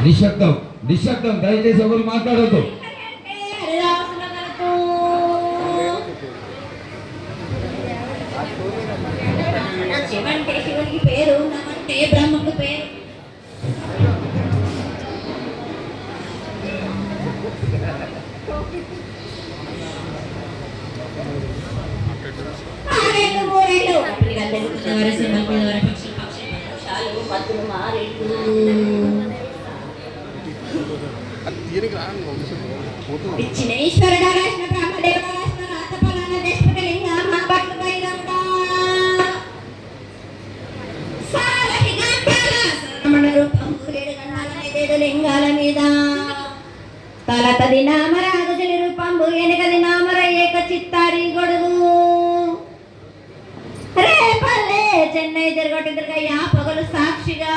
నిశ్శబ్దం నిశ్శబ్దం, దయచేసి ఎవరు మాట్లాడొద్దు. శివంటే శివునికి పేరు, నమంటే బ్రహ్మకు పేరు. విఘ్నేశ్వరుడా రాసిన బ్రహ్మదేవుడా రాసిన రాతపలన దేశపతిలింగ మహాభక్త భైరవుడా సాలహి గంటల సరమణ రూపం 7 గండాల 7 లింగాల మీద తలతది నామరాజుని రూపంబు ఎనకది నామర ఏక చిత్తారి గొడుగు రేపల్లే చెన్నై తిరగొట్టి తిరగయ్యా పగలు సాక్షిగా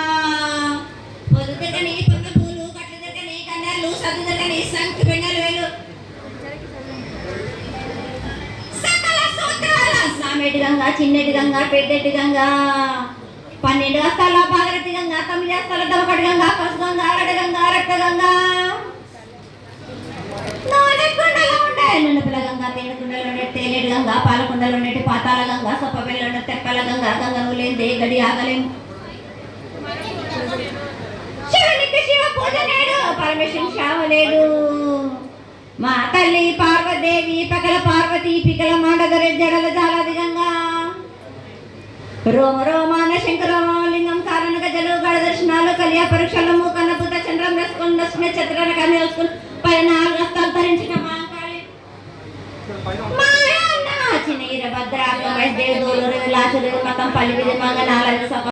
పొద్దుతని పొన్న పూలు కట్లు తిరగని కన్నెలు సద్దు తిరగని సంఖ్య పెంగలు వేలు సకల సూత్రాల సామెటి గంగా చిన్నటి గంగా పెద్దటి గంగా 12 హస్తాల భాగరథి గంగా 9 హస్తాల దవకటి గంగా పసు గంగా అరడ గంగా రక్త గంగా నున్నపిల్ల గంగా తేనెకుండలో తేలేడు గంగా పాలకుండలో నెట్టి పాతాల గంగా సొప్పబెల్లో తెప్పల గంగా గంగను లేదే గడి ఆగలేం శివునికి శివ పూజ నేడు పరమేశ్వరుని శావ లేదు మా తల్లి పార్వదేవి పకల పార్వతి పికల మాండగరె జడల జాలాది గంగా రోమ రోమాన శంకరలింగం కారణ గజలు గడ దర్శనాలు కలియ పరీక్షలు మూకన్న పుత చంద్రం వేసుకుని దర్శన చిత్రాన్ని కన్ను వేసుకుని 14 హస్తాలు ధరించిన చిన్న భద్రాత్మ దేవుడు లాచుడు మతం పల్లి మంగళాల